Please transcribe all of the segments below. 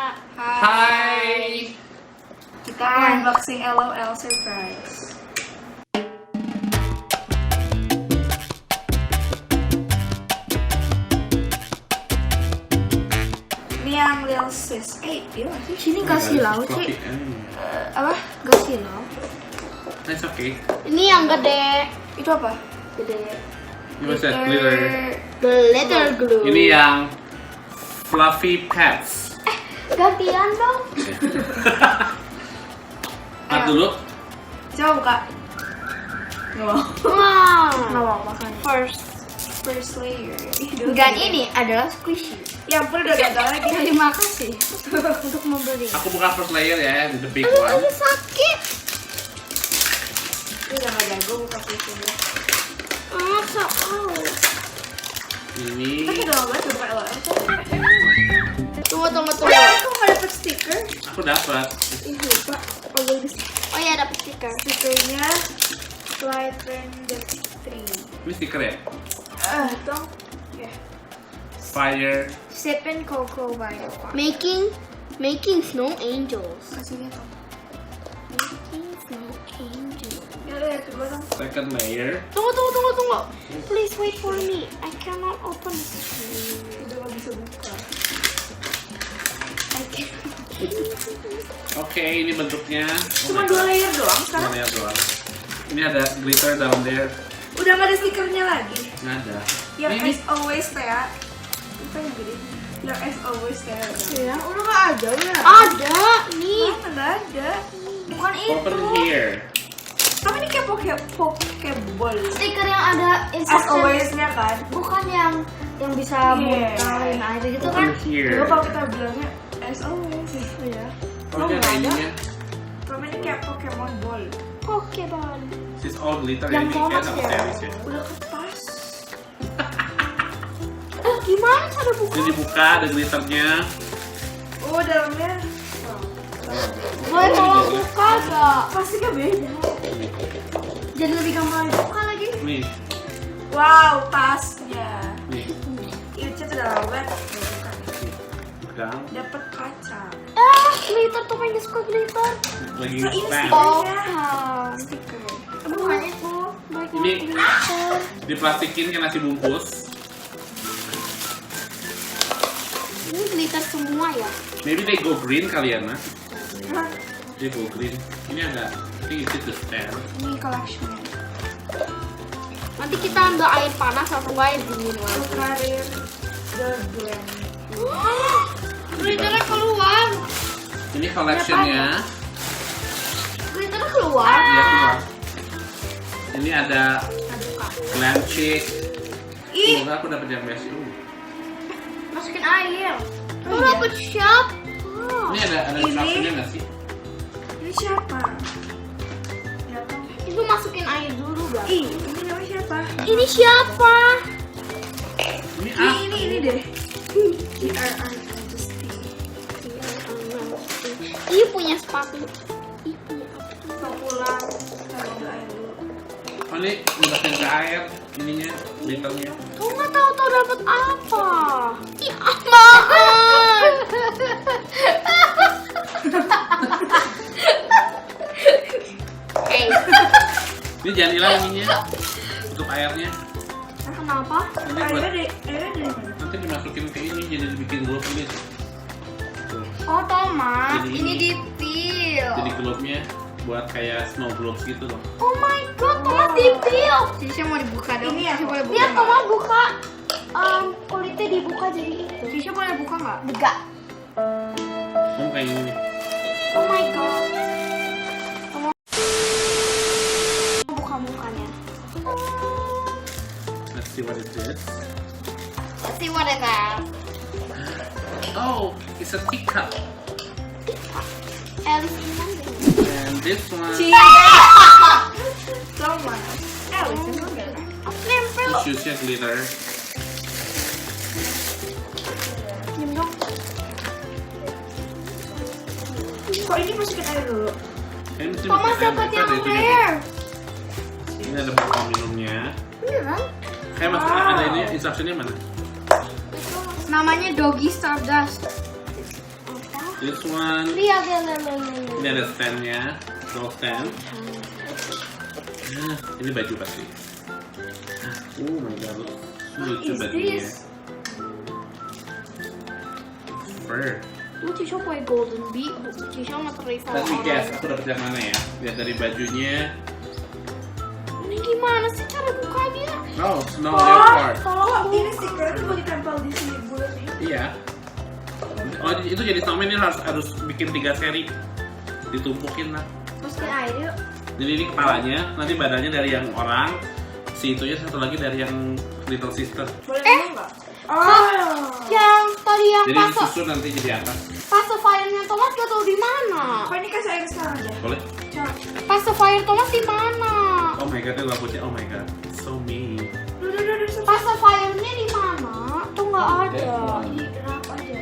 Hai. Kita unboxing LOL surprise. Ini yang Lil Sist. Iya sih. Sini nggak silau sih. Apa? Nggak silau. It's okay. Ini yang gede. Itu apa? Gede. Ini masih glitter. Glitter glue. Ini yang fluffy pets. Gantian dong. Mat dulu. Coba buka. Nggak mau. Wow. Nggak mau makan. First layer. Dan ini adalah squishy. Ya ampun udah gagal lagi. Terima kasih untuk membeli. Aku buka first layer ya, the big Aduh, one. ini sakit. Ini udah nggak jago buka fishingnya. Ini. Kita udah lama coba LOL. Tunggu. Kok nggak dapet stiker? Aku dapat. Ih lupa. Oh ya, dapat stiker. Stikernya Flight Random 3. Ini stiker ya? Dong. Ya. Fire. Sippin' Cocoa by the Park. Making snow angels. Kasihnya tuh. Making snow angels. Ya lihat coba dong. Second layer. Tunggu. Please wait for me. I cannot open this. Udah nggak bisa buka. Oke, ini bentuknya. Cuma 2 layer doang Dua sekarang. layer doang. Ini ada glitter down there. Udah nggak ada stikernya lagi. Nggak ada. Yang Ini as always Tea. Apa yang gede? Yang as always Tea. Ya, Udah nggak ada ya? ada nih. Mana nggak ada? Bukan open itu. here. Tapi ini kayak Pokeball. Stiker yang ada As instruction. always-nya kan? Bukan yang bisa Iya. muntahin air gitu kan? Open here. Dulu kalau kita bilangnya as always ya. Oh, ini ada ininya. Selama ini kayak Pokemon Ball. Pokeball. This is all glitter Yang ini kayak Thomas sama ya? series ya. Udah kertas. Gimana cara buka? Ini dibuka, ada glitternya. Oh dalamnya. Boleh tolong buka gak? Pastinya beda. Jadi lebih gampang buka lagi. Nih, Wow tasnya. nih, Itu udah lama. pegang. Dapat kaca. Glitter tuh pengen suka glitter. Lagi Nah, ini spam. Oh, Stiker. bukan itu. Banyak Ini glitter. diplastikin kayak nasi bungkus. Ini glitter semua ya? Maybe they go green kali ya, Mas. Hah? They go green. Ini ada, I think it's the stand. Ini collection-nya. Nanti kita ambil air panas atau air dingin lah. Karir the blend. Glitternya keluar. Ini collectionnya. Glitternya keluar. Dia keluar. Ini ada Buka. glam chick. Ih, Semoga aku dapat yang best. Masukin air. Oh, Lu iya. dapet shop. Ini ada Ini. instructionnya nggak sih? ini siapa? Ya kan? Itu masukin air dulu gak? Ih, ini namanya siapa? Ini siapa? Ini ah. Ini deh. TRR Majesty. Ih punya sepatu. Ih punya apa? Mau pulang. Kalau nggak air dulu. Oh, ini masukin ke air ininya, glitternya. Kau nggak tahu dapat apa? Ih apaan? Ini jangan hilang ininya. Untuk airnya. Kenapa? Nanti buat Airnya dari mana? nanti dimasukin ke ini jadi dibikin globe ini. Tuh. Oh Thomas, Jadi ini ini. dipil. Jadi globe-nya buat kayak snow globes gitu loh. Oh my god, Thomas dipil. Sisha mau dibuka dong. Ini yang boleh buka. Lihat Thomas buka. Kulitnya dibuka jadi itu. Sisha boleh buka nggak? Enggak. Kamu kayak ini. Oh my god. Buka mukanya. Let's see what it is. Let's see what it is. Oh, it's a teacup. Alice in Wonderland. And this one. Thomas. Alice in Wonderland. Aku nempel. Shoesnya glitter. Diam dong. Kok ini masukin air dulu? Ini mesti Thomas bikin dapat air yang glitter, itu rare. Ini ada botol minumnya. Beneran? Kayak maksudnya ada ini instructionnya mana? Namanya Doggy Stardust. Apa? This one. Lihat. Ini ada stand-nya, roll stand. Nah, ini baju pasti. Oh my god, lucu bajunya. Fur. Cisha pakai golden bee, Cisha nge-trace sama Tapi guys, orang. aku dapet yang mana ya? Lihat dari bajunya. Ini gimana sih cara bukanya? Oh, snow leopard. Oh, ini stikernya tuh mau ditempel di sini bulat ini. Iya. Oh, itu jadi snowman ini harus bikin 3 seri. Ditumpukin lah. Masukin air yuk. Jadi ini kepalanya, nanti badannya dari yang orang, si itunya satu lagi dari yang little sister. Boleh minum nggak? Oh. Yang tadi yang Jadi susu nanti jadi atas. pacifier-nya Thomas gak tau di mana. Kok ini kasih air sekarang aja? Boleh? Coba. Pacifier Thomas di mana? Oh my god, itu lampunya. Oh my god, so mean. Duh. Pacifier-nya di mana? Tuh nggak ada. Di rap aja.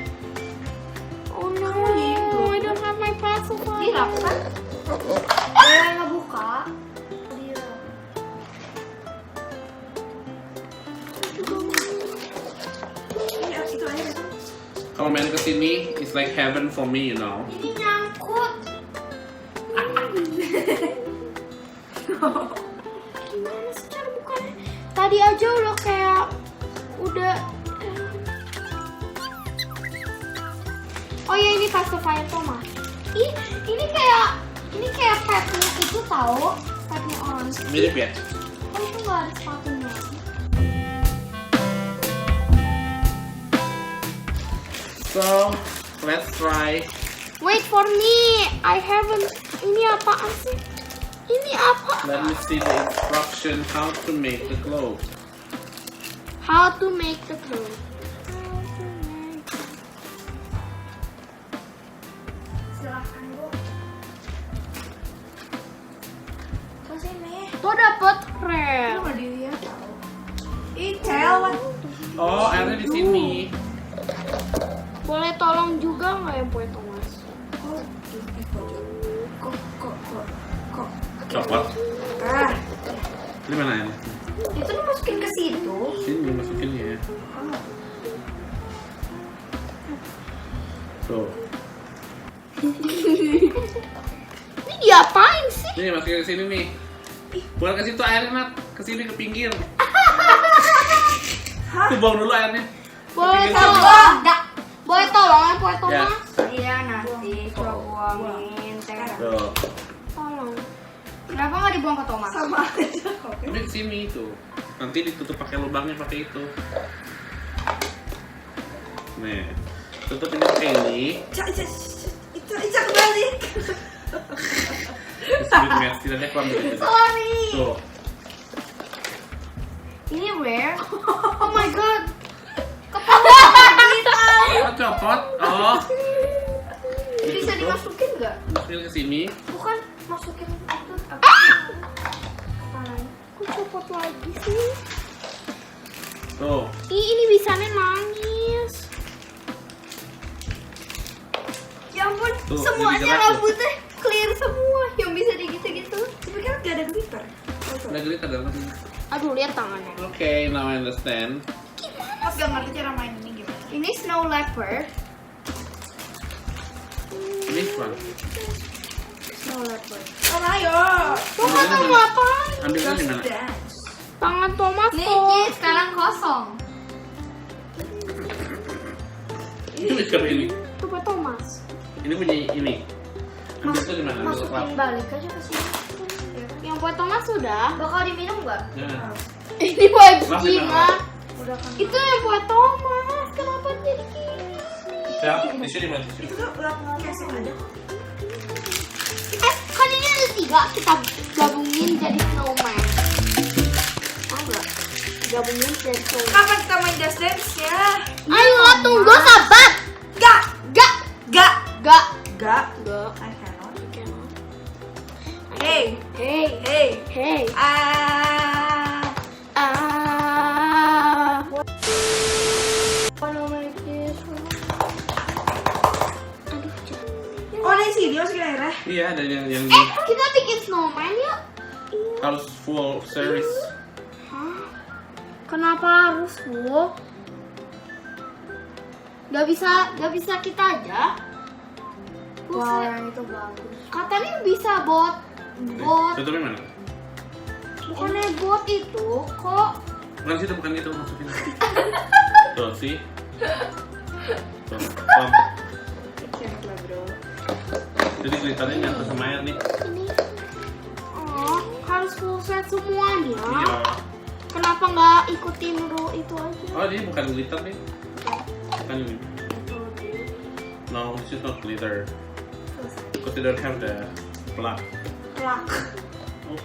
Oh no, gitu? I don't have my pacifier. Di rap kan? Boleh ngebuka. Di rap. Ini itu aja. Kalau main kesini, it's like heaven for me, you know. Ini nyangkut. Gimana sih cara bukanya? Tadi aja udah kayak udah. Oh ya, ini pacifier Thomas. Ih, ini kayak petnya itu tahu, petnya orang. Mirip ya? Oh itu nggak ada sepatunya. So, let's try. Wait for me, I haven't. Ini apaan sih? Ini apa? Let me see the instruction how to make the clothes. How to make the clothes. Silahkan bu. Kesini. Tuh dapet Lu rel. nggak dilihat tau. Ih, cewek. Oh, airnya di sini. Boleh tolong juga nggak yang punya Thomas? Oh, kok. Copot. Ah, Ini mana airnya? itu lu masukin ke situ. Sini masukin ya. Tuh. Ini diapain sih? Nih masukin ke sini nih. Bukan ke situ airnya, Nat. Ke sini ke pinggir. Tuh buang dulu airnya. Boleh Pinggir tolong? Boleh tolong yang punya Ya. Thomas? Iya, nanti coba buangin. Tuh. Tolong. Kenapa nggak dibuang ke Thomas? Sama aja. Tapi ke sini tuh. Nanti ditutup pakai lubangnya pakai itu. Nih. Tutup ini pakai ini. Itu kembali. Disebut mes tidak keluar dari situ. Sorry. Tuh. Ini rare. Oh my god. Oh, copot. Oh. Bisa Ditutup. dimasukin nggak? Masukin ke sini. Bukan masukin itu apa? Kepalanya. Kok copot lagi sih? Tuh. Ini bisanya nangis. Ya ampun, Tuh, semuanya jadi gerak tuh. rambutnya clear semua yang bisa digitu-gitu. Tapi kan nggak ada glitter. Udah glitter dalam sini. Aduh, lihat tangannya. Okay, now I understand. Mas gak ngerti cara main ini gimana? Ini snow leopard. This one. Snow leopard. Oh ayo. Thomas mau ngapain? Ambilnya di mana? Tangan Thomas Nih, kok. sekarang kosong. Itu siapa ini? Coba Thomas. Ini punya ini. Ambil itu di mana? Ambil Masukin kelap. balik aja ke sini. Yang buat Thomas sudah. Bakal diminum nggak? Nah. Ini buat Masih Gina. mana? Udah kan. Itu yang buat Thomas. Kenapa jadi gini? Siap, tisu di mana? Tisu. Itu tuh casing aja. Kan ini ada 3. Kita gabungin jadi snowman. Oh enggak. Gabungin jadi snowman. Kapan kita main Just Dance ya? Ayo tunggu sabar. Gak. Gak. Gak. Gak. Gak. Gak. I cannot. You cannot. Hey. Hey. Hey. Hey. Ah. Wanna make this one? Aduh, jangan. Oh, ini sih dia masukin airnya. Iya, ada yang Kita bikin snowman yuk. harus full series. Hah? Kenapa harus full? Gak bisa kita aja. Wow, yang itu bagus. Katanya bisa bot. Tutupnya mana? Bukannya bot itu kok. Bukan situ, bukan itu, masukin. Tuh, sih. Tuh, plop. Enak lah bro. Jadi glitternya nyatu sama air nih. Ini. Oh, harus full set semuanya. Iya. Kenapa nggak ikutin rule itu aja? Oh, ini bukan glitter nih. Bukan ini. No, this is not glitter. Because they don't have the plug. Plak. Oh.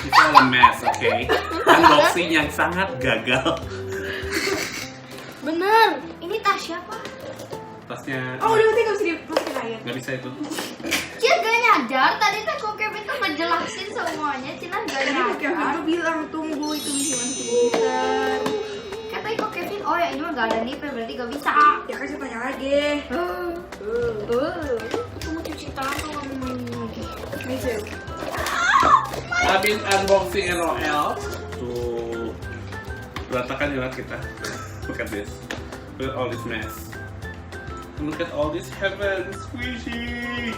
It's all a mess, okay? Unboxing yang sangat gagal. Bener. Ini tas siapa? Tasnya Oh udah berarti nggak bisa dimasukin air. nggak bisa itu. Cina gak nyadar. Tadi tuh kok Kevin tuh ngejelasin semuanya. Cina gak Tadi kok Kevin nyadar. tuh bilang tunggu itu bisa masukin gitar. Katanya kok Kevin, oh ya ini mah gak ada nipel berarti gak bisa. Ya kan saya tanya lagi. Aku mau cuci tangan kalau nggak mau main lagi. Bisa. Habis unboxing NOL tuh berantakan ya kita. Look at this. Look at all this mess. Look at all this heaven squishy.